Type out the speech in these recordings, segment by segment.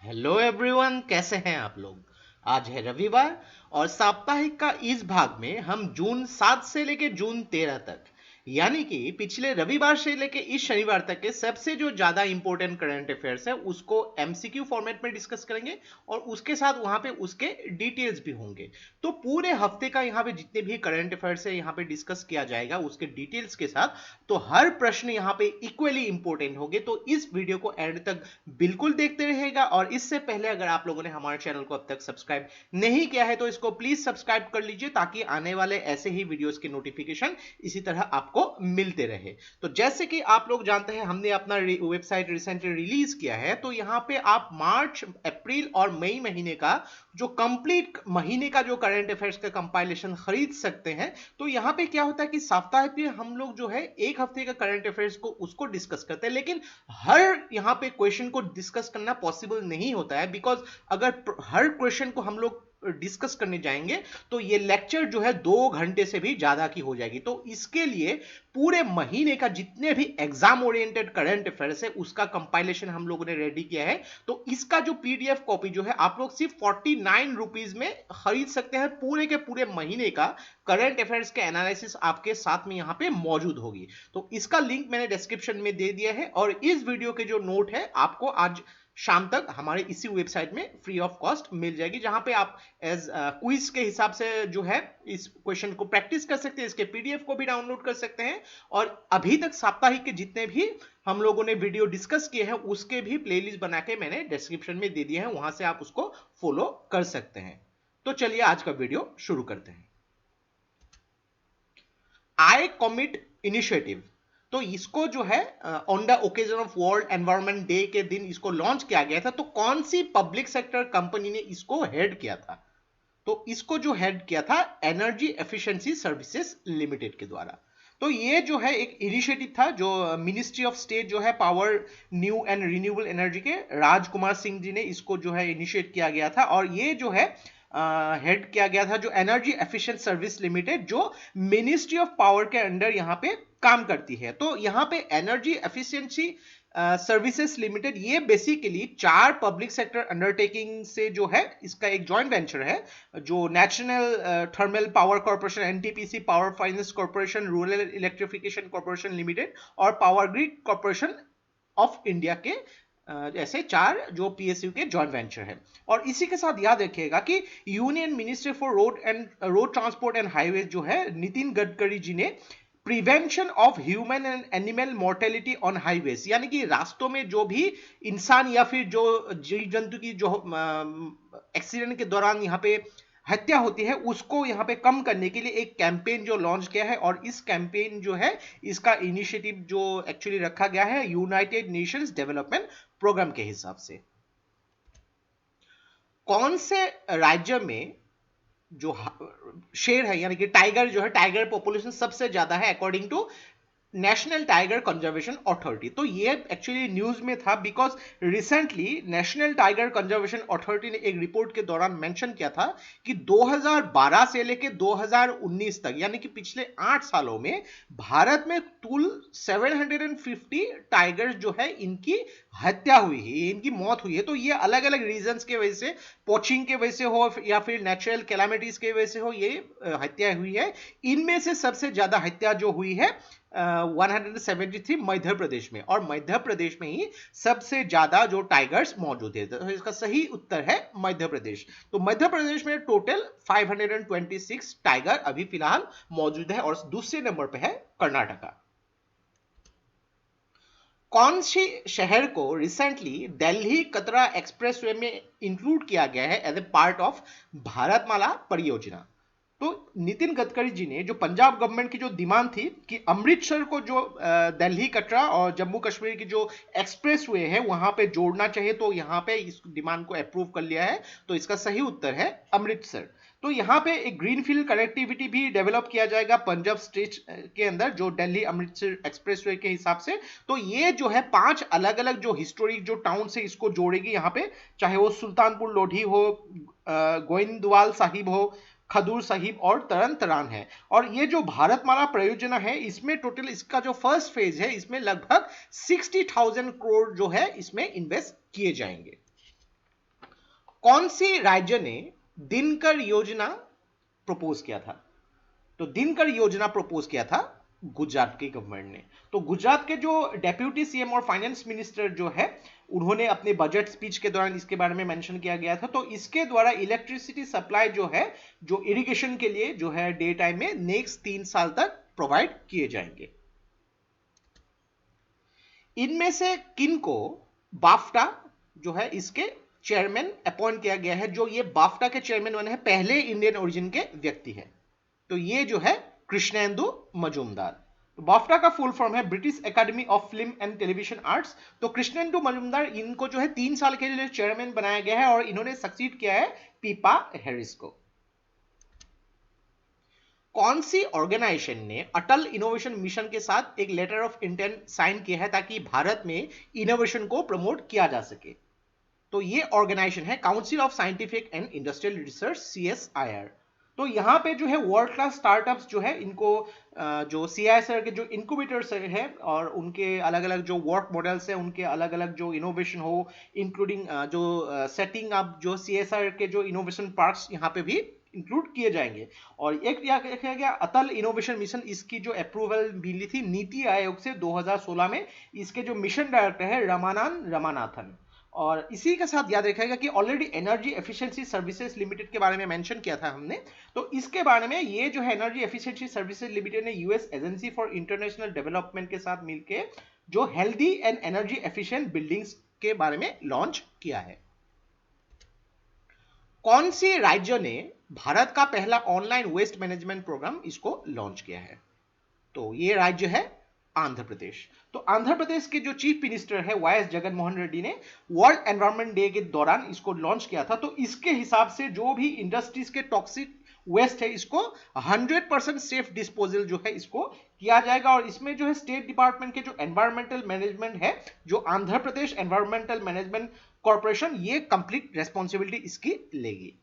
Hello everyone, कैसे हैं आप लोग। आज है रविवार और साप्ताहिक का इस भाग में हम जून 7 से लेकर जून 13 तक यानी कि पिछले रविवार से लेकर इस शनिवार तक के सबसे जो ज्यादा इंपॉर्टेंट करंट अफेयर्स है उसको एमसीक्यू फॉर्मेट में डिस्कस करेंगे और उसके साथ वहां पे उसके डिटेल्स भी होंगे। तो पूरे हफ्ते का यहाँ पे जितने भी करंट अफेयर्स है यहाँ पे डिस्कस किया जाएगा उसके डिटेल्स के साथ। तो हर प्रश्न यहाँ पे इक्वली इंपॉर्टेंट होंगे, तो इस वीडियो को एंड तक बिल्कुल देखते रहेगा। और इससे पहले अगर आप लोगों ने हमारे चैनल को अब तक सब्सक्राइब नहीं किया है तो इसको प्लीज सब्सक्राइब कर लीजिए ताकि आने वाले ऐसे ही वीडियोस के नोटिफिकेशन इसी तरह आपको मिलते रहे। तो जैसे कि आप लोग जानते हैं हमने अपना वेबसाइट रिसेंटली रिलीज किया है, तो यहां पे आप मार्च, अप्रैल और मई महीने का जो कंप्लीट महीने का जो करंट अफेयर्स का कंपाइलेशन खरीद सकते हैं। तो यहां पे क्या होता है कि साप्ताहिक में हम लोग जो है एक हफ्ते का करंट अफेयर्स को उसको डिस्कस करते हैं, लेकिन हर यहां पे क्वेश्चन को डिस्कस करना पॉसिबल नहीं होता है। बिकॉज अगर हर क्वेश्चन को हम लोग डिस्कस करने जाएंगे तो ये लेक्चर जो है 2 घंटे से भी ज्यादा की हो जाएगी। तो इसके लिए पूरे महीने का जितने भी एग्जाम ओरिएंटेड करंट अफेयर्स है उसका कंपाइलेशन हम लोगों ने रेडी किया है। तो इसका जो पीडीएफ कॉपी जो है आप लोग सिर्फ 49 रुपीज में खरीद सकते हैं। पूरे के पूरे महीने का करंट अफेयर्स के एनालिसिस आपके साथ में यहां पे मौजूद होगी। तो इसका लिंक मैंने डिस्क्रिप्शन में दे दिया है और इस वीडियो के जो नोट है आपको आज शाम तक हमारे इसी वेबसाइट में फ्री ऑफ कॉस्ट मिल जाएगी, जहां पे आप एज क्विज के हिसाब से जो है इस क्वेश्चन को प्रैक्टिस कर सकते हैं, इसके पीडीएफ को भी डाउनलोड कर सकते हैं। और अभी तक साप्ताहिक के जितने भी हम लोगों ने वीडियो डिस्कस किए हैं उसके भी प्लेलिस्ट बना के मैंने डिस्क्रिप्शन में दे दिए हैं, वहां से आप उसको फॉलो कर सकते हैं। तो चलिए आज का वीडियो शुरू करते हैं। आई कमिट इनिशिएटिव, तो इसको जो है on the occasion of world environment day के दिन इसको लॉन्च किया गया था। तो कौन सी पब्लिक सेक्टर कंपनी ने इसको हेड किया था? तो इसको जो हेड किया था एनर्जी एफिशिएंसी सर्विसेज लिमिटेड के द्वारा। तो ये जो है एक इनिशिएटिव था जो मिनिस्ट्री ऑफ स्टेट जो है power, new and renewable energy के राजकुमार सिंह जी ने इसको जो है इनिशिएट किया गया था। और ये जो है हेड किया गया था जो एनर्जी एफिशिएंट सर्विस लिमिटेड जो मिनिस्ट्री ऑफ पावर के अंडर यहाँ पे काम करती है। तो यहाँ पे एनर्जी एफिशिएंसी सर्विसेज लिमिटेड ये बेसिकली 4 पब्लिक सेक्टर अंडरटेकिंग से जो है इसका एक जॉइंट वेंचर है, जो national thermal power corporation, NTPC, power finance corporation, rural electrification corporation limited और power grid corporation of India के ऐसे 4 जो पीएसयू के जॉइंट वेंचर है। और इसी के साथ याद रखिएगा कि union ministry for road transport and highway जो है नितिन गडकरी जी ने prevention of human and animal mortality on highways, यानी कि रास्तों में जो भी इंसान या फिर जो जीव जंतु की जो एक्सीडेंट के दौरान यहाँ पे हत्या होती है उसको यहाँ पे कम करने के लिए एक कैंपेन जो लॉन्च किया है। और इस कैंपेन जो है इसका इनिशिएटिव जो एक्चुअली रखा गया है यूनाइटेड नेशंस डेवलपमेंट प्रोग्राम के हिसाब से। कौन से राज्य में जो शेर है यानी कि टाइगर जो है, टाइगर पॉपुलेशन सबसे ज्यादा है according to National Tiger Conservation Authority? तो ये एक्चुअली न्यूज में था because recently National Tiger Conservation Authority ने एक रिपोर्ट के दौरान मेंशन किया था कि 2012 से लेकर 2019 तक यानी कि पिछले 8 सालों में भारत में कुल 750 टाइगर्स जो है इनकी हत्या हुई है, इनकी मौत हुई है। तो ये अलग अलग रीजंस के वजह से, पोचिंग के वजह से हो या फिर नेचुरल कैलामिटीज के वजह से हो, ये हत्या हुई है। इनमें से सबसे ज्यादा हत्या जो हुई है 173 मध्य प्रदेश में, और मध्य प्रदेश में ही सबसे ज्यादा जो टाइगर्स मौजूद है। तो इसका सही उत्तर है मध्य प्रदेश। तो मध्य प्रदेश में टोटल 526 टाइगर अभी फिलहाल मौजूद है और दूसरे नंबर पे है कर्नाटका। कौन सी शहर को रिसेंटली दिल्ली कतरा एक्सप्रेसवे में इंक्लूड किया गया है as a part of Bharatmala Pariyojana? तो नितिन गडकरी जी ने, जो पंजाब गवर्नमेंट की जो डिमांड थी कि अमृतसर को जो दिल्ली कटरा और जम्मू कश्मीर की जो एक्सप्रेस वे है वहां पे जोड़ना चाहिए, तो यहां पे इस डिमांड को अप्रूव कर लिया है। तो इसका सही उत्तर है अमृतसर। तो यहाँ पे एक ग्रीनफील्ड कनेक्टिविटी भी डेवलप किया जाएगा पंजाब स्टेट के अंदर जो दिल्ली अमृतसर एक्सप्रेसवे के हिसाब से। तो ये जो है 5 अलग अलग जो हिस्टोरिक जो टाउन से इसको जोड़ेगी यहाँ पे, चाहे वो सुल्तानपुर लोधी हो, गोइंदवाल साहिब हो, खदूर साहिब और तरन तरान है। और ये जो भारतमाला परियोजना है इसमें टोटल इसका जो फर्स्ट फेज है इसमें लगभग 60,000 करोड़ जो है इसमें इन्वेस्ट किए जाएंगे। कौन सी राज्य ने दिनकर योजना प्रपोज किया था? तो दिनकर योजना प्रपोज किया था गुजरात की गवर्नमेंट ने। तो गुजरात के जो डेप्यूटी सीएम और फाइनेंस मिनिस्टर जो है, उन्होंने अपने बजट स्पीच के दौरान इसके बारे में मेंशन किया गया था। तो इसके द्वारा इलेक्ट्रिसिटी सप्लाई जो है, जो इरिगेशन के लिए जो है डे टाइम में नेक्स्ट 3 साल तक प्रोवाइड किए जाएंगे। इनमें से किन को बाफ्टा जो है इसके चेयरमैन अपॉइंट किया गया है? जो ये बाफ्टा के चेयरमैन बने हैं, पहले इंडियन ओरिजिन के व्यक्ति है। तो ये जो है कृष्णेंदु मजूमदार। तो बाफ्टा का फुल फॉर्म है British academy of film and television arts. तो कृष्णेंदु मजूमदार, इनको जो है 3 साल के लिए चेयरमैन बनाया गया है और इन्होंने सक्सीड किया है पीपा हैरिस को। कौन सी ऑर्गेनाइजेशन ने अटल इनोवेशन मिशन के साथ एक लेटर ऑफ इंटेंट साइन किया है ताकि भारत में इनोवेशन को प्रमोट किया जा सके? तो ये ऑर्गेनाइजेशन है council of scientific and industrial research, CSIR। तो यहाँ पे जो है वर्ल्ड क्लास स्टार्टअप्स जो है, इनको जो CSIR के जो इंक्यूबेटर्स है और उनके अलग अलग जो वर्क मॉडल्स है, उनके अलग अलग जो इनोवेशन हो, इंक्लूडिंग जो सेटिंग अप जो CSIR के जो इनोवेशन पार्क्स यहाँ पे भी इंक्लूड किए जाएंगे। और एक क्या गया अटल इनोवेशन मिशन, इसकी जो अप्रूवल मिली थी नीति आयोग से 2016 में। इसके जो मिशन डायरेक्टर है रमानाथन। और इसी के साथ याद रखिएगा कि already energy efficiency services limited के बारे में मेंशन किया था हमने। तो इसके बारे में ये जो है एनर्जी एफिशिएंसी सर्विसेज लिमिटेड ने US agency for international development के साथ मिलकर जो healthy and energy efficient buildings के बारे में लॉन्च किया है। कौन सी राज्य ने भारत का पहला ऑनलाइन वेस्ट मैनेजमेंट प्रोग्राम इसको लॉन्च किया है? तो ये राज्य है आंध्र प्रदेश। तो आंध्र प्रदेश के जो चीफ मिनिस्टर है YS जगनमोहन रेड्डी ने वर्ल्ड एनवायरनमेंट डे के दौरान इसको लॉन्च किया था। तो इसके हिसाब से जो भी इंडस्ट्रीज के टॉक्सिक वेस्ट है, इसको 100% सेफ डिस्पोजल जो है इसको किया जाएगा। और इसमें जो है स्टेट डिपार्टमेंट के जो एनवायरमेंटल मैनेजमेंट है, जो Andhra Pradesh environmental management corporation, ये कंप्लीट रेस्पॉन्सिबिलिटी इसकी लेगी।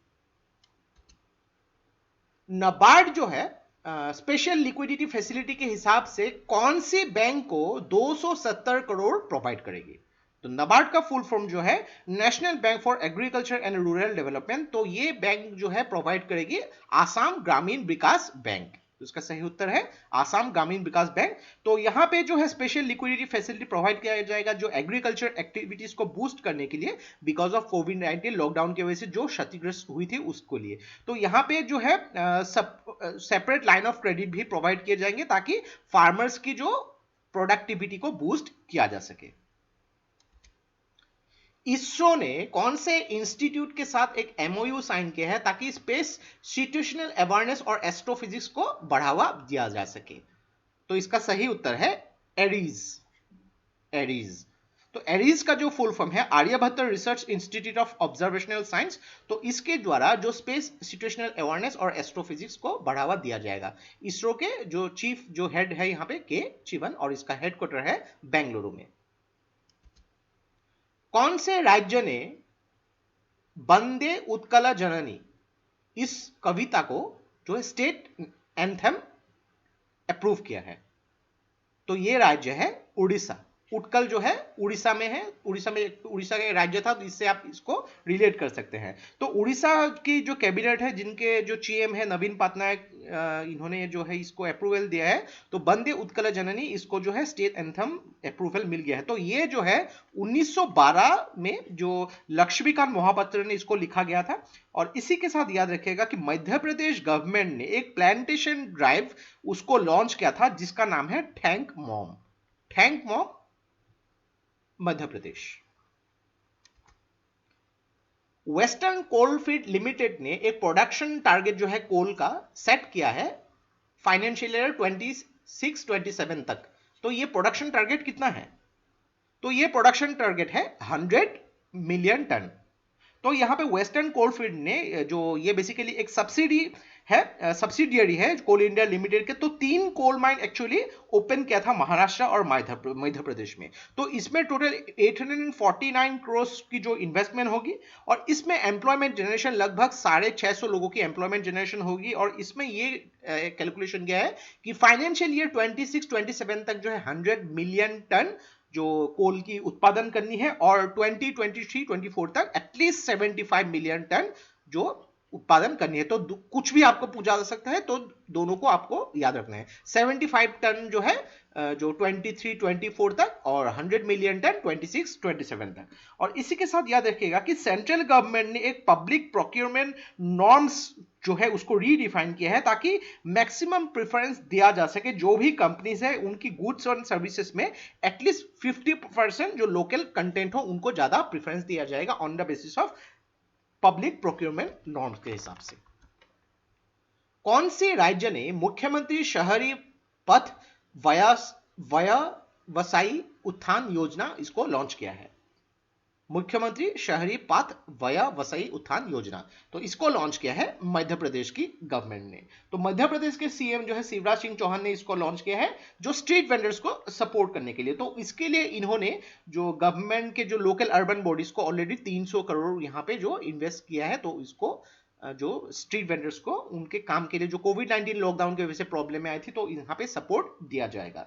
नाबार्ड जो है स्पेशल लिक्विडिटी फैसिलिटी के हिसाब से कौन सी बैंक को 270 करोड़ प्रोवाइड करेगी? तो नाबार्ड का फुल फॉर्म जो है national bank for agriculture and rural development. तो ये बैंक जो है प्रोवाइड करेगी आसाम ग्रामीण विकास बैंक। तो इसका सही उत्तर है आसाम ग्रामीण विकास बैंक। तो यहाँ पे जो है स्पेशल लिक्विडिटी फैसिलिटी प्रोवाइड किया जाएगा जो एग्रीकल्चर एक्टिविटीज को बूस्ट करने के लिए, बिकॉज ऑफ कोविड-19 लॉकडाउन की वजह से जो क्षतिग्रस्त हुई थी उसको लिए। तो यहाँ पे जो है सेपरेट लाइन ऑफ क्रेडिट भी प्रोवाइड किए जाएंगे ताकि फार्मर्स की जो प्रोडक्टिविटी को बूस्ट किया जा सके। इसरो ने कौन से इंस्टीट्यूट के साथ एक MOU साइन किया है ताकि स्पेस सिचुएशनल अवेयरनेस और एस्ट्रोफिजिक्स को बढ़ावा दिया जा सके? तो इसका सही उत्तर है एरीज। तो एरीज का जो फुल फॉर्म है Aryabhatta Research Institute of Observational Science. तो इसके द्वारा जो स्पेस सिचुएशनल अवेयरनेस और एस्ट्रोफिजिक्स को बढ़ावा दिया जाएगा। इसरो के जो चीफ जो हेड है यहाँ पे के शिवन, और इसका हेडक्वार्टर है बेंगलुरु में। कौन से राज्य ने वंदे उत्कल जननी इस कविता को जो है स्टेट एंथम अप्रूव किया है? तो ये राज्य है उड़ीसा। उत्कल जो है उड़ीसा में है, उड़ीसा का राज्य था, तो इससे आप इसको रिलेट कर सकते हैं। तो उड़ीसा की जो कैबिनेट है, जिनके जो CM है नवीन पटनायक, इन्होंने जो है इसको अप्रूवल दिया है। तो वंदे उत्कल जननी इसको जो है स्टेट एंथम अप्रूवल मिल गया है। तो ये जो है 1912 में जो लक्ष्मीकांत मोहापात्र ने इसको लिखा गया था। और इसी के साथ याद रखिएगा कि मध्य प्रदेश गवर्नमेंट ने एक प्लांटेशन ड्राइव उसको लॉन्च किया था जिसका नाम है thank mom Madhya Pradesh. Western coalfield limited ने एक प्रोडक्शन टारगेट जो है कोल का सेट किया है फाइनेंशियल ईयर 26-27 तक। तो ये प्रोडक्शन टारगेट कितना है? तो ये प्रोडक्शन टारगेट है 100 मिलियन टन। तो यहाँ पे वेस्टर्न कोलफील्ड ने जो ये बेसिकली एक सब्सिडियरी है कोल इंडिया लिमिटेड के, तो 3 कोल माइन एक्चुअली ओपन किया था महाराष्ट्र और मध्य प्रदेश में। तो इसमें टोटल 849 करोड़ की जो इन्वेस्टमेंट होगी और इसमें एम्प्लॉयमेंट जनरेशन लगभग 650 लोगों की एम्प्लॉयमेंट जनरेशन होगी। और इसमें ये कैलकुलेशन किया है कि फाइनेंशियल ईयर 26-27 तक जो है 100 मिलियन टन जो कोल की उत्पादन करनी है और 2023-24 तक एटलीस्ट 75 मिलियन टन जो उत्पादन करनी है। तो कुछ भी आपको पूछा जा सकता है, तो दोनों को आपको याद रखना है। 75 टन जो है जो 23-24 तक, और 100 मिलियन टन 26-27 तक। और इसी के साथ याद रखिएगा कि सेंट्रल गवर्नमेंट ने एक पब्लिक प्रोक्योरमेंट नॉर्म्स जो है उसको रीडिफाइन किया है, ताकि मैक्सिमम प्रेफरेंस दिया जा सके जो भी कंपनीज है उनकी गुड्स और सर्विसेज में एटलीस्ट 50% जो लोकल कंटेंट हो उनको ज्यादा प्रेफरेंस दिया जाएगा on the basis of public procurement norms के हिसाब से। कौन से राज्य ने मुख्यमंत्री शहरी पथ व्यवसायी उत्थान योजना इसको लॉन्च किया है? मुख्यमंत्री शहरी पथ व्यवसायी उत्थान योजना, तो इसको लॉन्च किया है मध्य प्रदेश की गवर्नमेंट ने। तो मध्य प्रदेश के सीएम जो है शिवराज सिंह चौहान ने इसको लॉन्च किया है, जो स्ट्रीट वेंडर्स को सपोर्ट करने के लिए। तो इसके लिए इन्होंने जो गवर्नमेंट के जो लोकल अर्बन बॉडीज को ऑलरेडी 300 करोड़ यहाँ पे जो इन्वेस्ट किया है, तो इसको जो स्ट्रीट वेंडर्स को उनके काम के लिए जो कोविड-19 लॉकडाउन की वजह से प्रॉब्लम में आई थी, तो यहाँ पे सपोर्ट दिया जाएगा।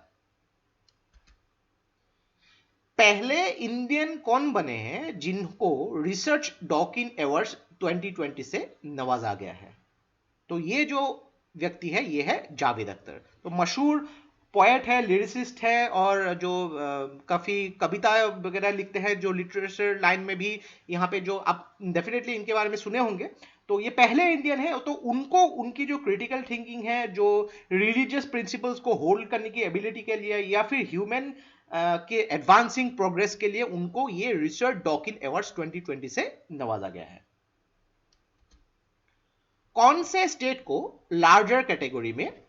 पहले इंडियन कौन बने हैं जिनको रिसर्च डॉकिन अवार्ड्स 2020 से नवाजा गया है? तो ये जो व्यक्ति है ये है जावेद अख्तर। तो मशहूर पोएट है, लिरिसिस्ट है, और जो काफी कविता वगैरह लिखते हैं, जो लिटरेचर लाइन में भी यहाँ पे जो आप डेफिनेटली इनके बारे में सुने होंगे। तो ये पहले इंडियन है, तो उनको उनकी जो क्रिटिकल थिंकिंग है, जो रिलीजियस प्रिंसिपल्स को होल्ड करने की एबिलिटी के लिए, या फिर ह्यूमन के एडवांसिंग प्रोग्रेस के लिए, उनको ये रिचर्ड डॉकिन अवार्ड्स 2020 से नवाजा गया है। कौन से स्टेट को लार्जर कैटेगरी में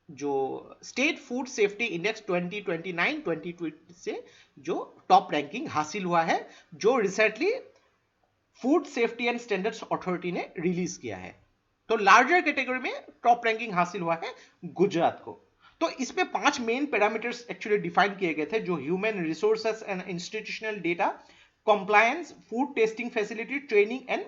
जो स्टेट फूड सेफ्टी इंडेक्स 2029-2020 से जो टॉप रैंकिंग हासिल हुआ है, जो recently food safety and standards authority ने रिलीज किया है? तो लार्जर कैटेगरी में टॉप रैंकिंग हासिल हुआ है गुजरात को। तो इसमें 5 मेन पैरामीटर्स एक्चुअली डिफाइन किए गए थे, जो human resources and institutional data, compliance, food testing facility, training and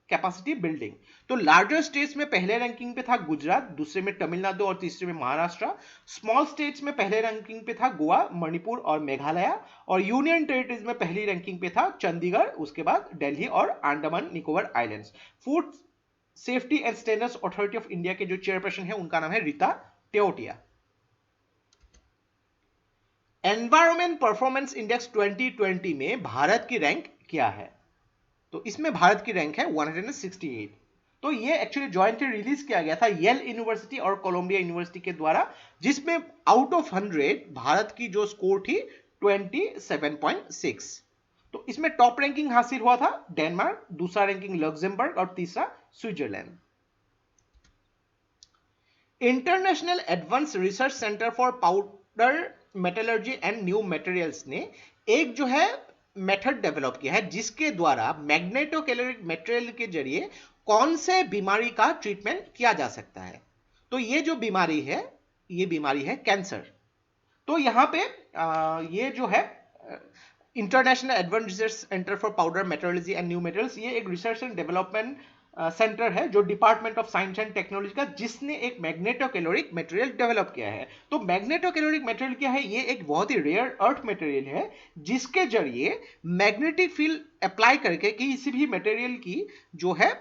capacity building. तो लार्जर स्टेट्स में पहले रैंकिंग पे था गुजरात, दूसरे में तमिलनाडु और तीसरे में महाराष्ट्र। स्मॉल स्टेट्स में पहले रैंकिंग पे था गोवा, मणिपुर और मेघालय, और यूनियन टेरिटरीज में पहली रैंकिंग पे था चंडीगढ़, उसके बाद दिल्ली और Andaman Nicobar islands. Food safety and standards authority of India के जो चेयरपर्सन है उनका नाम है रीता टेओटिया। एनवायरमेंट परफॉर्मेंस इंडेक्स 2020 में भारत की रैंक क्या है? तो इसमें भारत की रैंक है 168। तो ये एक्चुअली जॉइंटली रिलीज किया गया था येल यूनिवर्सिटी और कोलंबिया यूनिवर्सिटी के द्वारा, जिसमें आउट ऑफ 100 भारत की जो स्कोर थी 27.6। तो इसमें टॉप रैंकिंग हासिल हुआ था डेनमार्क, दूसरा रैंकिंग लग्जमबर्ग और तीसरा Switzerland. International advance research centre for powder metallurgy and new materials ने एक जो है मेथड डेवलप किया है, जिसके द्वारा मैग्नेटोकैलोरिक मटेरियल के जरिए कौन से बीमारी का ट्रीटमेंट किया जा सकता है? तो ये जो बीमारी है, ये बीमारी है कैंसर। तो यहाँ पे ये जो है international advance research centre for powder metallurgy and new materials, ये एक रिसर्च एंड डेवलपमेंट सेंटर है जो department of science and technology का, जिसने एक मैग्नेटोकैलोरिक मटेरियल डेवलप किया है। तो मैग्नेटोकैलोरिक मटेरियल क्या है? ये एक बहुत ही रेयर अर्थ मटेरियल है, जिसके जरिए मैग्नेटिक फील्ड अप्लाई करके किसी भी मटेरियल की जो है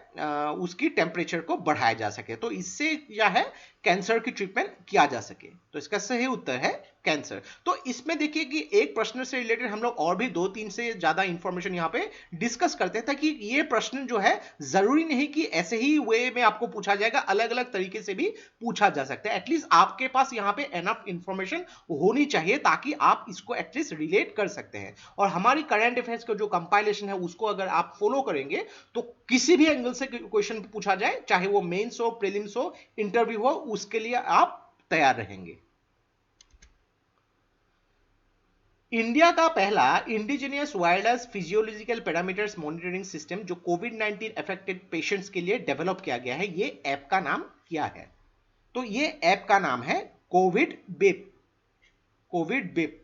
उसकी टेम्परेचर को बढ़ाया जा सके, तो इससे क्या है कैंसर की ट्रीटमेंट किया जा सके। तो इसका सही उत्तर है कैंसर। तो इसमें देखिए कि एक प्रश्न से रिलेटेड हम लोग और भी 2-3 से ज्यादा इंफॉर्मेशन यहाँ पे डिस्कस करते हैं, ताकि ये प्रश्न जो है जरूरी नहीं कि ऐसे ही वे में आपको पूछा जाएगा, अलग अलग तरीके से भी पूछा जा सकता है। एटलीस्ट आपके पास यहाँ पे एनफ इंफॉर्मेशन होनी चाहिए, ताकि आप इसको एटलीस्ट रिलेट कर सकते हैं। और हमारी करंट अफेयर्स का जो कंपाइलेशन है उसको अगर आप फॉलो करेंगे, तो किसी भी एंगल से क्वेश्चन पूछा जाए, चाहे वो मेंस हो, प्रीलिम्स हो, इंटरव्यू हो, उसके लिए आप तैयार रहेंगे। इंडिया का पहला indigenous wireless physiological parameters monitoring system जो कोविड-19 अफेक्टेड पेशेंट्स के लिए डेवलप किया गया है, ये ऐप का नाम क्या है? तो ये ऐप का नाम है कोविड बिप। Covid beep.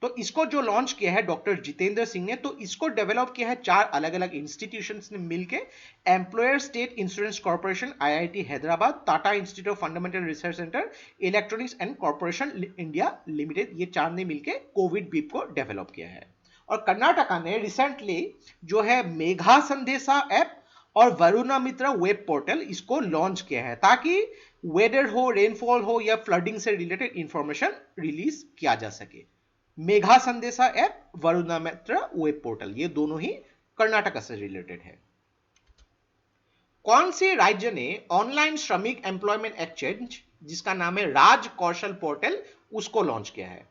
तो इसको जो लॉन्च किया है डॉक्टर जितेंद्र सिंह ने, तो इसको डेवलप किया है 4 अलग अलग इंस्टीट्यूशंस ने मिलके, employer state insurance corporation, IIT Hyderabad, Tata institute of fundamental research centre, electronics and corporation India limited, ये 4 ने मिलके कोविड बीप को डेवलप किया है। और कर्नाटका ने रिसेंटली जो है मेघा संदेशा ऐप और वरुणा मित्रा वेब पोर्टल इसको लॉन्च किया है, ताकि वेदर हो, रेनफॉल हो या फ्लडिंग से रिलेटेड इंफॉर्मेशन रिलीज किया जा सके। मेघा संदेशा ऐप, वरुणा मित्रा वेब पोर्टल, ये दोनों ही कर्नाटक से रिलेटेड है। कौन से राज्य ने ऑनलाइन श्रमिक एम्प्लॉयमेंट एक्सचेंज जिसका नाम है राज कौशल पोर्टल, उसको लॉन्च किया है?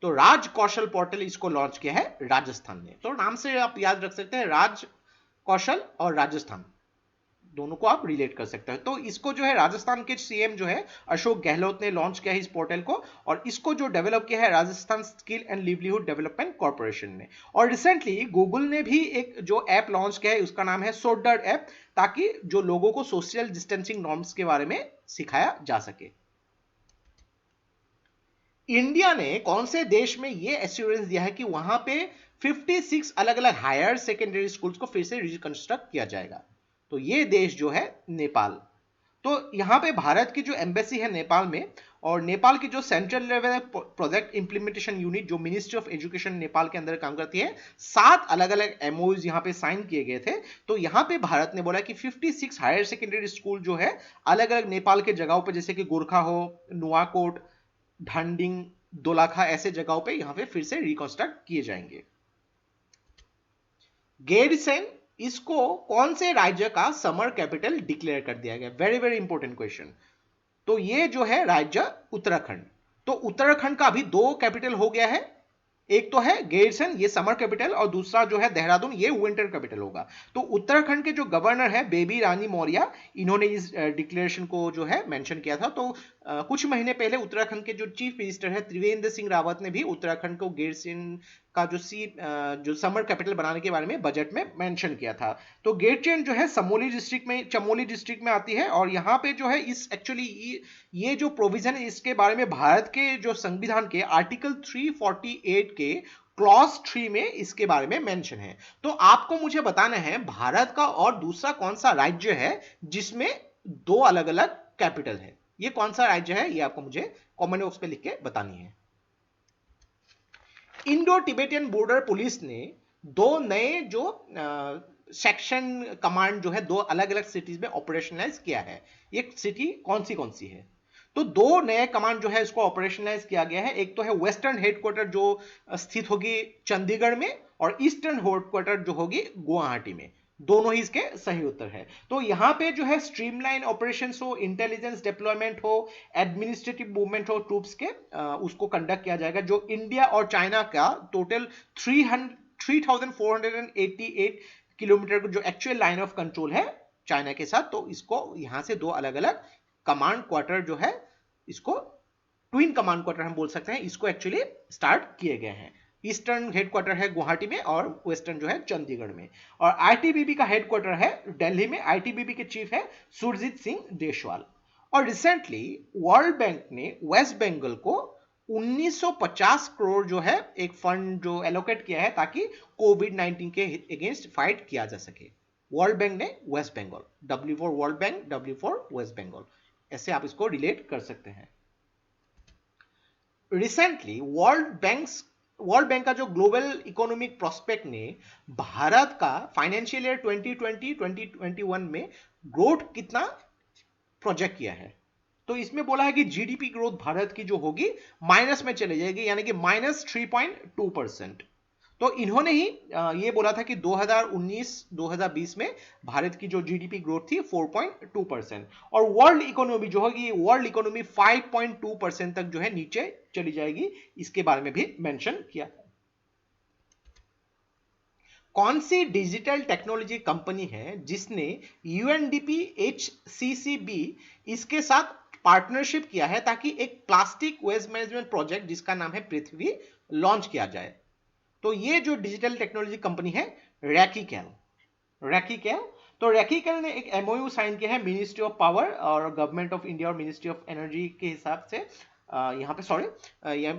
तो राज कौशल पोर्टल इसको लॉन्च किया है राजस्थान ने। तो नाम से आप याद रख सकते हैं, राज कौशल और राजस्थान दोनों को आप रिलेट कर सकते हैं। तो इसको जो है राजस्थान के सीएम जो है अशोक गहलोत ने लॉन्च किया है इस पोर्टल को, और इसको जो डेवलप किया है Rajasthan skill and livelihood development corporation ने। और रिसेंटली गूगल ने भी एक जो ऐप लॉन्च किया है, उसका नाम है सोल्डर ऐप, ताकि जो लोगों को सोशल डिस्टेंसिंग नॉर्म्स के बारे में सिखाया जा सके। इंडिया ने कौन से देश में यह एश्योरेंस दिया है कि वहां पे 56 अलग अलग हायर सेकेंडरी स्कूल्स को फिर से रिकंस्ट्रक्ट किया जाएगा? तो ये देश जो है नेपाल। तो यहां पे भारत की जो एम्बेसी है नेपाल में, और नेपाल की जो central level project implementation unit जो मिनिस्ट्री ऑफ एजुकेशन नेपाल के अंदर काम करती है, 7 अलग अलग एमओयूज यहां पे साइन किए गए थे। तो यहां पे भारत ने बोला कि 56 हायर सेकेंडरी स्कूल जो है अलग अलग नेपाल के जगहों पे, जैसे कि गोरखा हो, नुआकोट, ढांडिंग, दोलाखा, ऐसे जगहों पे यहां पे फिर से रिकंस्ट्रक्ट किए जाएंगे। गैरसैंण, इसको कौन से राज्य का समर कैपिटल डिक्लेयर कर दिया गया? Very very important question. तो ये जो है राज्य उत्तराखंड। तो उत्तराखंड का अभी 2 कैपिटल हो गया है, एक तो है गैरसैंण, ये समर कैपिटल, और दूसरा जो है देहरादून, ये विंटर कैपिटल होगा। तो उत्तराखंड के जो गवर्नर है बेबी रानी मौर्य, इन्होंने इस डिक्लेरेशन को जो है मेंशन किया था। तो कुछ महीने पहले उत्तराखंड के जो चीफ मिनिस्टर है त्रिवेंद्र सिंह रावत ने भी उत्तराखंड को गैरसैंण का जो समर कैपिटल बनाने के बारे में बजट में मेंशन किया था। तो गैरसैंण जो है चमोली डिस्ट्रिक्ट में आती है, और यहाँ पे जो है इस एक्चुअली ये जो प्रोविजन है इसके बारे में भारत के जो संविधान के आर्टिकल 348 के क्लॉज 3 में इसके बारे में मेंशन है। तो आपको मुझे बताना है भारत का और दूसरा कौन सा राज्य है जिसमें 2 अलग अलग कैपिटल है? ये कौन सा राज्य है, ये आपको मुझे कमेंट बॉक्स पे लिख के बतानी है। इंडो तिब्बतियन बॉर्डर पुलिस ने 2 नए जो सेक्शन कमांड जो है 2 अलग अलग सिटीज में ऑपरेशनलाइज किया है। ये सिटी कौन सी है? तो 2 नए कमांड जो है इसको ऑपरेशनलाइज किया गया है। एक तो है वेस्टर्न हेडक्वार्टर जो स्थित होगी चंडीगढ़ में, और ईस्टर्न हेडक्वार्टर जो होगी गुवाहाटी में। दोनों ही इसके सही उत्तर है। तो यहां पे जो है स्ट्रीमलाइन ऑपरेशंस हो, इंटेलिजेंस डिप्लॉयमेंट हो, एडमिनिस्ट्रेटिव मूवमेंट हो ट्रूप्स के, उसको कंडक्ट किया जाएगा। जो इंडिया और चाइना का टोटल 3488 किलोमीटर जो एक्चुअल लाइन ऑफ कंट्रोल है चाइना के साथ, तो इसको यहां से 2 अलग अलग कमांड क्वार्टर जो है, इसको ट्विन कमांड क्वार्टर हम बोल सकते हैं, इसको एक्चुअली स्टार्ट किए गए हैं। ईस्टर्न हेडक्वार्टर है गुवाहाटी में, और वेस्टर्न जो है चंडीगढ़ में। और आईटीबीपी का हेडक्वार्टर है दिल्ली में। आईटीबीपी के चीफ है सुरजीत सिंह देशवाल। और रिसेंटली वर्ल्ड बैंक ने वेस्ट बंगाल को 1950 करोड़ जो है एक फंड जो एलोकेट किया है, ताकि कोविड-19 के अगेंस्ट फाइट किया जा सके। वर्ल्ड बैंक ने West Bengal, W for World Bank, W for West Bengal, ऐसे आप इसको रिलेट कर सकते हैं। रिसेंटली वर्ल्ड बैंक का जो ग्लोबल इकोनॉमिक प्रोस्पेक्ट ने भारत का फाइनेंशियल ईयर 2020-2021 में ग्रोथ कितना प्रोजेक्ट किया है? तो इसमें बोला है कि जीडीपी ग्रोथ भारत की जो होगी माइनस में चले जाएगी, यानी कि -3.2%। तो इन्होंने ही ये बोला था कि 2019-2020 में भारत की जो जीडीपी ग्रोथ थी 4.2%, और वर्ल्ड इकोनॉमी जो होगी, वर्ल्ड इकोनॉमी 5.2% तक जो है नीचे चली जाएगी, इसके बारे में भी मेंशन किया। कौन सी डिजिटल टेक्नोलॉजी कंपनी है जिसने यूएनडीपी HCCB इसके साथ पार्टनरशिप किया है, ताकि एक प्लास्टिक वेस्ट मैनेजमेंट प्रोजेक्ट जिसका नाम है पृथ्वी लॉन्च किया जाए? तो ये जो डिजिटल टेक्नोलॉजी कंपनी है रैकीकैल। तो रैकीकैल ने एक एमओयू साइन किया है मिनिस्ट्री ऑफ पावर और गवर्नमेंट ऑफ इंडिया और मिनिस्ट्री ऑफ एनर्जी के हिसाब से, यहाँ पे सॉरी,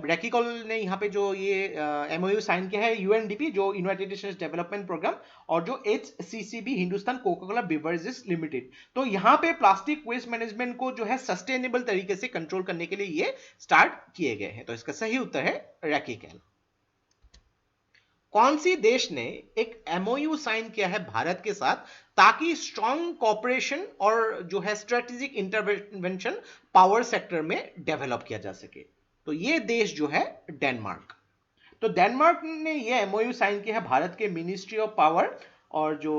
रैकीकॉल ने यहाँ पे जो ये एमओयू साइन किया है यूएनडीपी जो यूनाइटेड नेशंस डेवलपमेंट प्रोग्राम और जो HCCB Hindustan Coca Cola beverages limited, तो यहाँ पे प्लास्टिक वेस्ट मैनेजमेंट को जो है सस्टेनेबल तरीके से कंट्रोल करने के लिए ये स्टार्ट किए गए हैं। तो इसका सही उत्तर है रैकीकॉल। कौन सी देश ने एक एमओयू साइन किया है भारत के साथ ताकि स्ट्रॉन्ग कोऑपरेशन और जो है स्ट्रेटेजिक इंटरवेंशन पावर सेक्टर में डेवलप किया जा सके? तो ये देश जो है डेनमार्क। तो डेनमार्क ने ये एमओयू साइन किया है भारत के मिनिस्ट्री ऑफ पावर और जो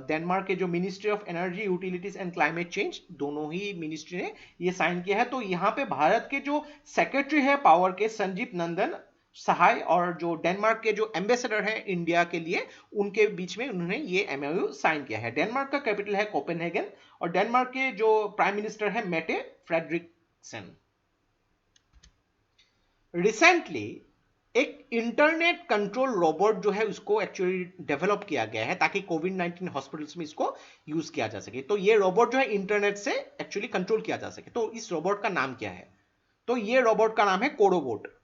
डेनमार्क के जो ministry of energy utilities and climate change, दोनों ही मिनिस्ट्री ने ये साइन किया है। तो यहाँ पे भारत के जो सेक्रेटरी है पावर के संजीव नंदन सहाय और जो डेनमार्क के जो एम्बेसडर हैं इंडिया के लिए, उनके बीच में उन्होंने ये एमओयू साइन किया है। डेनमार्क का कैपिटल है कोपेनहेगन और डेनमार्क के जो प्राइम मिनिस्टर है मेटे फ्रेडरिक्सन। रिसेंटली एक इंटरनेट कंट्रोल रोबोट जो है उसको एक्चुअली डेवलप किया गया है ताकि कोविड-19 हॉस्पिटल्स में इसको यूज किया जा सके। तो ये रोबोट जो है इंटरनेट से एक्चुअली कंट्रोल किया जा सके। तो इस रोबोट का नाम क्या है? तो ये रोबोट का नाम है कोरोबोट।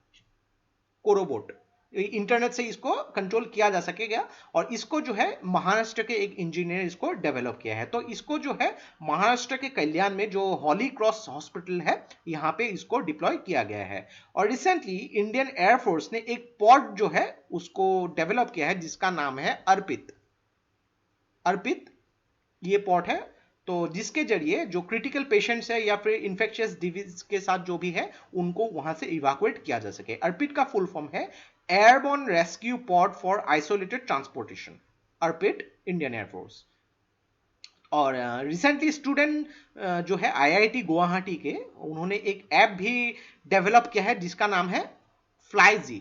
कोरोबोट इंटरनेट से इसको कंट्रोल किया जा सकेगा और इसको जो है महाराष्ट्र के एक इंजीनियर इसको डेवलप किया है। तो इसको जो है महाराष्ट्र के कल्याण में जो हॉली क्रॉस हॉस्पिटल है यहाँ पे इसको डिप्लॉय किया गया है। और रिसेंटली इंडियन एयरफोर्स ने एक पॉड जो है उसको डेवलप किया है जिसका नाम है अर्पित। अर्पित ये पॉड है तो जिसके जरिए जो क्रिटिकल पेशेंट्स है या फिर इन्फेक्शियस डिजीज के साथ जो भी है उनको वहां से इवैक्यूएट किया जा सके। अर्पित का फुल फॉर्म है airborne rescue pod for isolated transportation, Arpit Indian air force. और रिसेंटली स्टूडेंट जो है आईआईटी गुवाहाटी के, उन्होंने एक ऐप भी डेवलप किया है जिसका नाम है फ्लाईजी।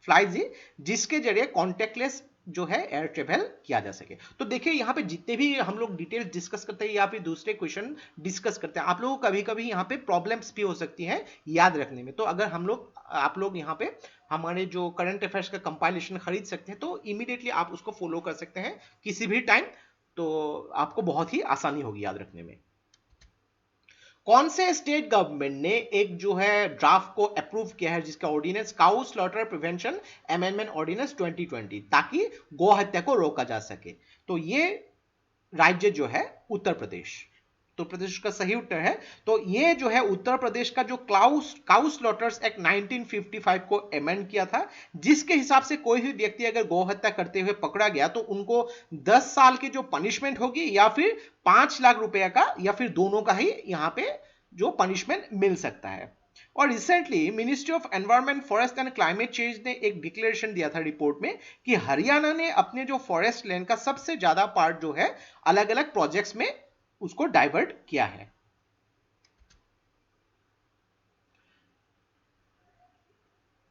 फ्लाईजी जिसके जरिए कॉन्टेक्टलेस जो है एयर ट्रेवल किया जा सके। तो देखिए यहाँ पे जितने भी हम लोग डिटेल डिस्कस करते हैं या फिर दूसरे क्वेश्चन डिस्कस करते हैं, आप लोगों को कभी कभी यहाँ पे प्रॉब्लम्स भी हो सकती हैं याद रखने में। तो अगर आप लोग यहाँ पे हमारे जो करंट अफेयर्स का कंपाइलेशन खरीद सकते हैं तो इमीडिएटली आप उसको फॉलो कर सकते हैं किसी भी टाइम, तो आपको बहुत ही आसानी होगी याद रखने में। कौन से स्टेट गवर्नमेंट ने एक जो है ड्राफ्ट को अप्रूव किया है जिसका ordinance cow slaughter prevention amendment ordinance 2020 ताकि गौ हत्या को रोका जा सके? तो ये राज्य जो है उत्तर प्रदेश। उत्तर प्रदेश का सही उत्तर है। तो ये जो है उत्तर प्रदेश का जो काउ स्लॉटर्स एक्ट 1955 को अमेंड किया था जिसके हिसाब से कोई भी व्यक्ति अगर गौ हत्या करते हुए पकड़ा गया तो उनको 10 साल की जो पनिशमेंट होगी या फिर 5 लाख रुपए का या फिर दोनों का ही यहां पे जो पनिशमेंट मिल सकता है। और recently ministry of environment forest and climate change ने एक डिक्लेरेशन दिया था रिपोर्ट में कि हरियाणा ने अपने जो फॉरेस्ट लैंड का सबसे ज्यादा पार्ट जो है अलग अलग प्रोजेक्ट्स में उसको डाइवर्ट किया है।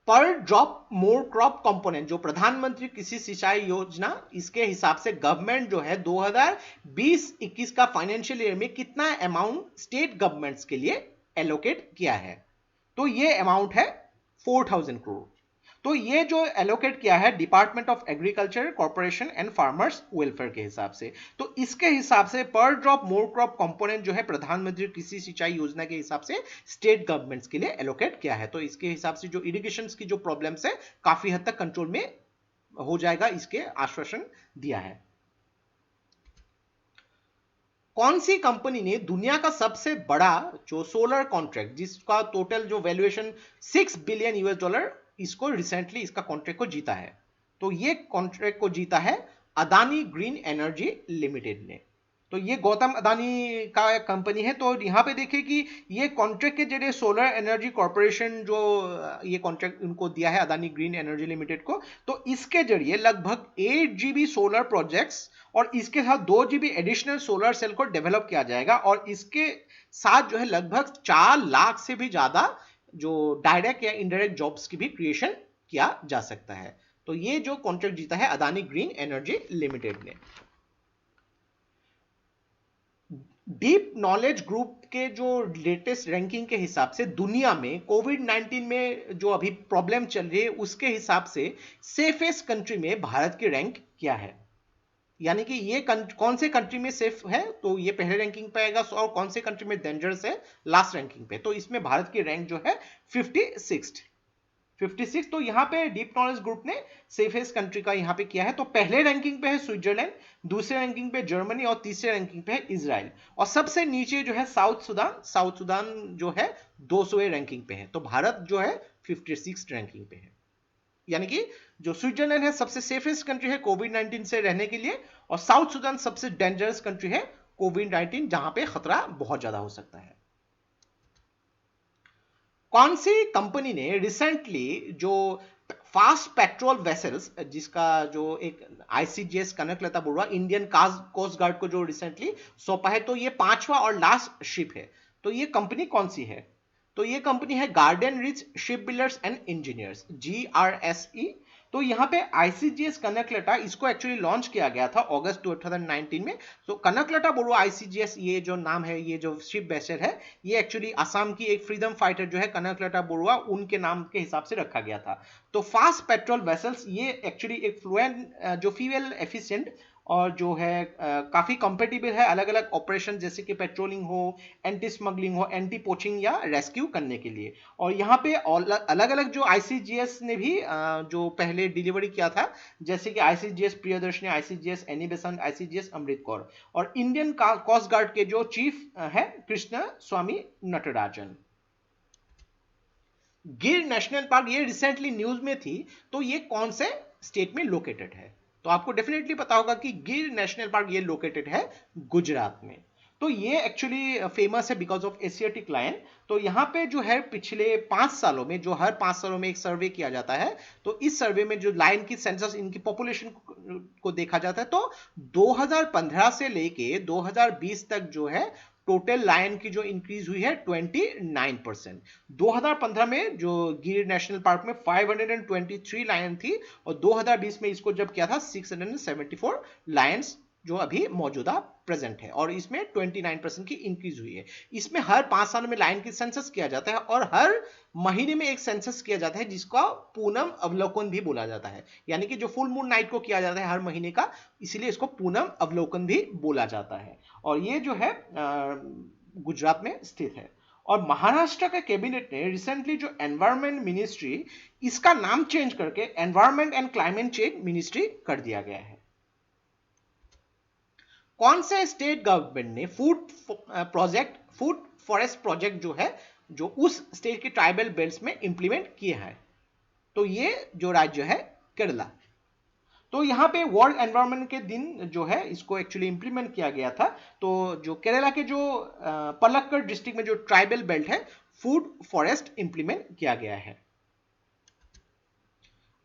पर ड्रॉप मोर क्रॉप कंपोनेंट जो प्रधानमंत्री कृषि सिंचाई योजना, इसके हिसाब से गवर्नमेंट जो है 2020-21 का फाइनेंशियल ईयर में कितना अमाउंट स्टेट गवर्नमेंट्स के लिए एलोकेट किया है? तो ये अमाउंट है 4000 करोड़। तो ये जो एलोकेट किया है department of agriculture corporation and farmers welfare के हिसाब से। तो इसके हिसाब से पर ड्रॉप मोर क्रॉप कंपोनेंट जो है प्रधानमंत्री कृषि सिंचाई योजना के हिसाब से स्टेट गवर्नमेंट्स के लिए एलोकेट किया है। तो इसके हिसाब से जो इरिगेशन की जो प्रॉब्लम्स है काफी हद तक कंट्रोल में हो जाएगा, इसके आश्वासन दिया है। कौन सी कंपनी ने दुनिया का सबसे बड़ा जो सोलर कॉन्ट्रैक्ट जिसका टोटल जो वैल्यूएशन $6 बिलियन इसको रिसेंटली इसका कॉन्ट्रैक्ट को जीता है? तो ये कॉन्ट्रैक्ट को जीता है अदानी ग्रीन एनर्जी लिमिटेड ने। तो ये गौतम अदानी का कंपनी है। तो यहाँ पे देखिए कि ये कॉन्ट्रैक्ट के जरिए सोलर एनर्जी कॉर्पोरेशन जो ये कॉन्ट्रैक्ट उनको दिया है अदानी ग्रीन एनर्जी लिमिटेड को, तो इसके जरिए लगभग 8 GB सोलर प्रोजेक्ट्स और इसके साथ 2 GB एडिशनल सोलर सेल को डेवलप किया जाएगा और इसके साथ जो है लगभग 4 लाख से भी ज्यादा जो डायरेक्ट या इनडायरेक्ट जॉब्स की भी क्रिएशन किया जा सकता है। तो ये जो कॉन्ट्रैक्ट जीता है अदानी ग्रीन एनर्जी लिमिटेड ने। डीप नॉलेज ग्रुप के जो लेटेस्ट रैंकिंग के हिसाब से दुनिया में कोविड-19 में जो अभी प्रॉब्लम चल रही है उसके हिसाब से सेफेस्ट कंट्री में भारत की रैंक क्या है? यानी कि ये कौन से कंट्री में सेफ है, तो ये पहले रैंकिंग पे आएगा, और कौन से कंट्री में डेंजरस है लास्ट रैंकिंग पे। तो इसमें भारत की रैंक जो है 56। तो यहाँ पे डीप नॉलेज ग्रुप ने सेफेस्ट कंट्री का यहाँ पे किया है। तो पहले रैंकिंग पे है स्विट्जरलैंड, दूसरे रैंकिंग पे जर्मनी और तीसरे रैंकिंग पे है इजराइल, और सबसे नीचे जो है साउथ सूडान। साउथ सूडान जो है 200वें रैंकिंग पे है। तो भारत जो है 56 रैंकिंग पे है। यानी कि जो स्विट्जरलैंड है सबसे सेफेस्ट कंट्री है कोविड 19 से रहने के लिए, और साउथ सूडान सबसे डेंजरस कंट्री है कोविड 19 जहां पे खतरा बहुत ज्यादा हो सकता है। कौन सी कंपनी ने रिसेंटली जो फास्ट पेट्रोल वेसल्स, जिसका जो एक ICGS Kanaklata Barua Indian Coast Guard को जो रिसेंटली सौंपा है, तो ये 5वां और लास्ट शिप है। तो ये कंपनी कौन सी है? तो ये कंपनी है garden rich ship builders and engineers, GRSE। तो यहाँ पे आईसीजीएस कनकलता इसको एक्चुअली लॉन्च किया गया था अगस्त 2019 में। तो कनकलता बरुआ आईसीजीएस ये जो नाम है, ये जो शिप वेसल है, ये एक्चुअली असम की एक फ्रीडम फाइटर जो है कनकलता बरुआ, उनके नाम के हिसाब से रखा गया था। तो फास्ट पेट्रोल वेसल्स ये एक्चुअली एक फ्लुएंट जो फ्यूल एफिशिएंट और जो है काफी कंपेटेबल है अलग अलग ऑपरेशन जैसे कि पेट्रोलिंग हो, एंटी स्मगलिंग हो, एंटी पोचिंग या रेस्क्यू करने के लिए। और यहाँ पे अलग अलग जो आईसीजीएस ने भी जो पहले डिलीवरी किया था, जैसे कि आईसीजीएस प्रियदर्शनी, आईसीजीएस एनी बेसंत, आईसीजीएस अमृत कौर, और इंडियन कोस्ट गार्ड के जो चीफ है कृष्ण स्वामी नटराजन। गिर नेशनल पार्क ये रिसेंटली न्यूज में थी। तो ये कौन से स्टेट में लोकेटेड है? तो आपको डेफिनेटली पता होगा कि गिर नेशनल पार्क ये लोकेटेड है गुजरात में। तो ये एक्चुअली फेमस है बिकॉज ऑफ एशियाटिक लायन। तो यहाँ पे जो है पिछले 5 सालों में, जो हर 5 सालों में एक सर्वे किया जाता है, तो इस सर्वे में जो लायन की सेंसस, इनकी पॉपुलेशन को देखा जाता है, तो 2015 से लेके 2020 तक जो है टोटल लायन की जो इंक्रीज हुई है 29%। 2015 में जो गिर नेशनल पार्क में 523 लायन थी, और 2020 में इसको जब किया था 674 लायंस जो अभी मौजूदा प्रेजेंट है, और इसमें 29% की इंक्रीज हुई है। इसमें हर 5 साल में लायन की सेंसस किया जाता है, और हर महीने में एक सेंसस किया जाता है जिसका पूनम अवलोकन भी बोला जाता है। यानी कि जो फुल मून नाइट को किया जाता है हर महीने का, इसीलिए इसको पूनम अवलोकन भी बोला जाता है। और ये जो है गुजरात में स्थित है। और महाराष्ट्र के कैबिनेट ने रिसेंटली जो एनवायरमेंट मिनिस्ट्री, इसका नाम चेंज करके environment and climate change ministry कर दिया गया है। कौन से स्टेट गवर्नमेंट ने फूड फॉरेस्ट प्रोजेक्ट जो है, जो उस स्टेट के ट्राइबल बेल्ट्स में इंप्लीमेंट किए हैं? तो ये जो राज्य है केरला। तो यहाँ पे वर्ल्ड एनवायरनमेंट के दिन जो है इसको एक्चुअली इंप्लीमेंट किया गया था। तो जो केरला के जो पलक्कड़ डिस्ट्रिक्ट में जो ट्राइबल बेल्ट है, फूड फॉरेस्ट इंप्लीमेंट किया गया है।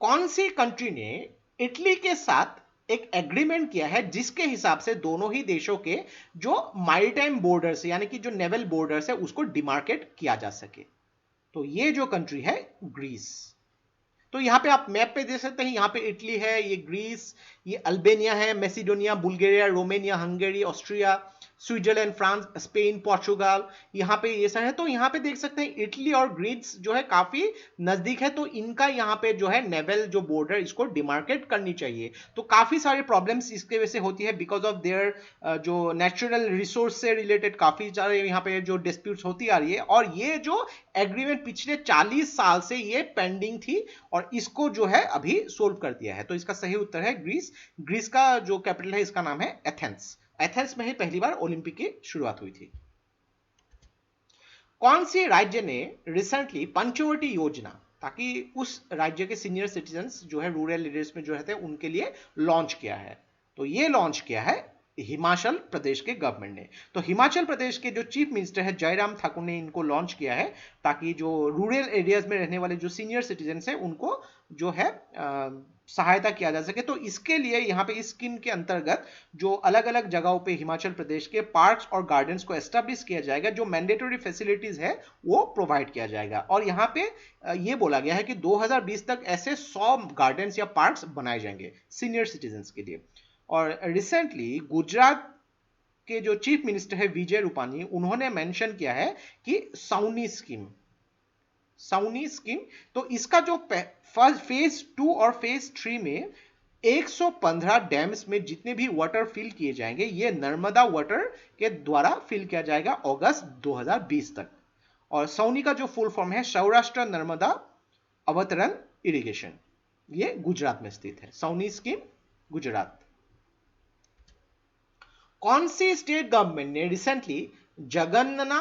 कौन सी कंट्री ने इटली के साथ एक एग्रीमेंट किया है जिसके हिसाब से दोनों ही देशों के जो मैरीटाइम बॉर्डर्स यानी कि जो नेवल बॉर्डर्स है उसको डिमार्केट किया जा सके? तो ये जो कंट्री है ग्रीस। तो यहाँ पे आप मैप पे देख सकते हैं, यहाँ पे इटली है, ये ग्रीस, ये अल्बेनिया है, Macedonia, Bulgaria, Romania, Hungary, Austria, Switzerland, France, Spain, Portugal, यहाँ पे ये सब है। तो यहाँ पे देख सकते हैं इटली और ग्रीस जो है काफी नजदीक है, तो इनका यहाँ पे जो है नेवल जो बॉर्डर इसको डिमार्केट करनी चाहिए। तो काफी सारे प्रॉब्लम्स इसके वजह से होती है बिकॉज ऑफ देयर जो नेचुरल रिसोर्स से रिलेटेड काफी सारे यहाँ पे जो डिस्प्यूट्स होती आ रही है, और ये जो एग्रीमेंट पिछले 40 साल से ये पेंडिंग थी, और इसको जो है अभी सोल्व कर दिया है। तो इसका सही उत्तर है ग्रीस। ग्रीस का जो कैपिटल है इसका नाम है एथेंस। एथेंस में ही पहली बार ओलंपिक की शुरुआत हुई थी। कौन सी राज्य ने रिसेंटली पंचवटी योजना, ताकि उस राज्य के सीनियर सिटीजन्स जो है रूरल एरियाज में जो रहते हैं उनके लिए लॉन्च किया है? तो ये लॉन्च किया है हिमाचल प्रदेश के गवर्नमेंट ने। तो हिमाचल प्रदेश के जो चीफ मिनिस्टर है जयराम ठाकुर ने इनको लॉन्च किया है, ताकि जो रूरल एरियाज में रहने वाले जो सीनियर सिटीजन है उनको जो है सहायता किया जा सके। तो इसके लिए यहाँ पे इस स्कीम के अंतर्गत जो अलग अलग जगहों पे हिमाचल प्रदेश के पार्क्स और गार्डन्स को एस्टेब्लिश किया जाएगा, जो मैंडेटरी फैसिलिटीज है वो प्रोवाइड किया जाएगा। और यहाँ पे ये बोला गया है कि 2020 तक ऐसे 100 गार्डन्स या पार्क्स बनाए जाएंगे सीनियर सिटीजन्स के लिए। और रिसेंटली गुजरात के जो चीफ मिनिस्टर है विजय रूपानी, उन्होंने मेंशन किया है कि साउनी स्कीम, तो इसका जो फेज 2 और फेज 3 में 115 डैम्स में जितने भी वाटर फिल किए जाएंगे ये नर्मदा वाटर के द्वारा फिल किया जाएगा अगस्त 2020 तक। और सौनी का जो फुल फॉर्म है सौराष्ट्र नर्मदा अवतरण इरिगेशन, ये गुजरात में स्थित है। सौनी स्कीम गुजरात। कौन सी स्टेट गवर्नमेंट ने रिसेंटली जगन्ना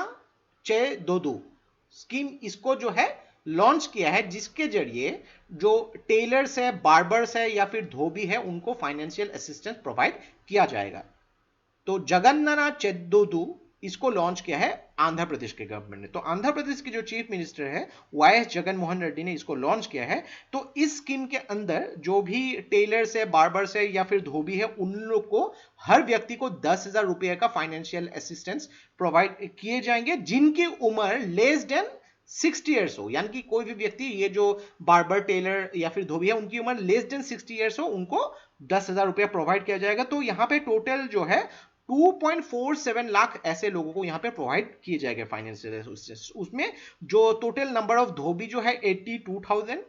चेदोदू स्कीम इसको जो है लॉन्च किया है, जिसके जरिए जो टेलर्स है, बार्बर्स है या फिर धोबी है उनको फाइनेंशियल असिस्टेंस प्रोवाइड किया जाएगा। तो जगन्ना चेदोदू इसको लॉन्च किया है आंध्र प्रदेश के गवर्नमेंट ने। तो आंध्र प्रदेश के जो चीफ मिनिस्टर है वाई जगन मोहन रेड्डी ने इसको लॉन्च किया है। तो इस स्कीम के अंदर जो भी टेलर्स है, बार्बर्स है या फिर धोबी है उन लोग को हर व्यक्ति को 10,000 रुपए का फाइनेंशियल असिस्टेंस प्रोवाइड किए जाएंगे जिनकी उम्र लेस देन 60 ईयर्स हो। यानी कि कोई भी व्यक्ति, ये जो बार्बर, टेलर या फिर धोबी है उनकी उम्र लेस देन 60 ईयर्स हो, उनको 10,000 रुपया प्रोवाइड किया जाएगा। तो यहाँ पे टोटल जो है 2.47 लाख ऐसे लोगों को यहाँ पे प्रोवाइड किए जाएंगे फाइनेंशियल असिस्टेंस। उसमें जो टोटल नंबर ऑफ धोबी जो है 82,000,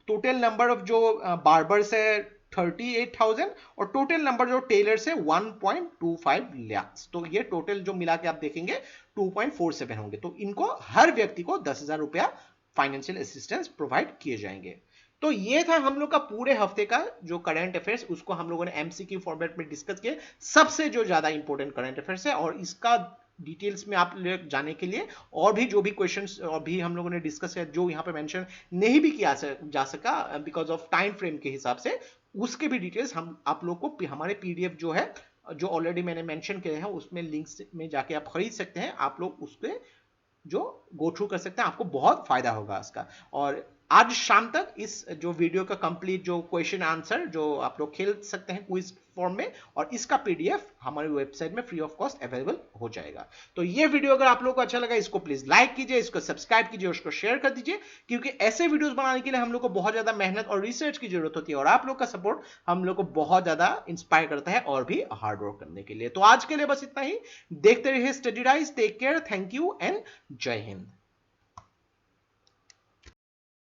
टोटल नंबर ऑफ जो बार्बर्स है 38,000 और टोटल नंबर जो टेलर्स है 1.25 लाख। तो ये टोटल जो मिला के आप देखेंगे 2.47 होंगे। तो इनको हर व्यक्ति को 10,000 रुपया फाइनेंशियल असिस्टेंस प्रोवाइड किए जाएंगे। तो ये था हम लोग का पूरे हफ्ते का जो करंट अफेयर्स, उसको हम लोगों ने एमसीक्यू फॉर्मेट में डिस्कस किया। सबसे जो ज्यादा इंपॉर्टेंट करंट अफेयर्स है और इसका डिटेल्स में आप जाने के लिए और भी जो भी क्वेश्चंस और भी हम लोगों ने डिस्कस किया जो यहाँ पे मेंशन नहीं भी किया जा सका बिकॉज ऑफ टाइम फ्रेम के हिसाब से, उसके भी डिटेल्स हम आप लोग को हमारे पीडीएफ जो है जो ऑलरेडी मैंने मेंशन किए हैं उसमें लिंक्स में जाके आप खरीद सकते हैं। आप लोग उसके जो गो थ्रू कर सकते हैं, आपको बहुत फायदा होगा इसका। और आज शाम तक इस जो वीडियो का कंप्लीट जो क्वेश्चन आंसर जो आप लोग खेल सकते हैं क्विज फॉर्म में, और इसका पीडीएफ हमारी वेबसाइट में फ्री ऑफ कॉस्ट अवेलेबल हो जाएगा। तो ये वीडियो अगर आप लोग को अच्छा लगा इसको प्लीज लाइक कीजिए, इसको सब्सक्राइब कीजिए, उसको शेयर कर दीजिए, क्योंकि ऐसे वीडियोस बनाने के लिए हम लोग को बहुत ज्यादा मेहनत और रिसर्च की जरूरत होती है और आप लोग का सपोर्ट हम लोग को बहुत ज्यादा इंस्पायर करता है और भी हार्ड वर्क करने के लिए। तो आज के लिए बस इतना ही। देखते रहिए Study Rise. Take care, thank you and Jai Hind.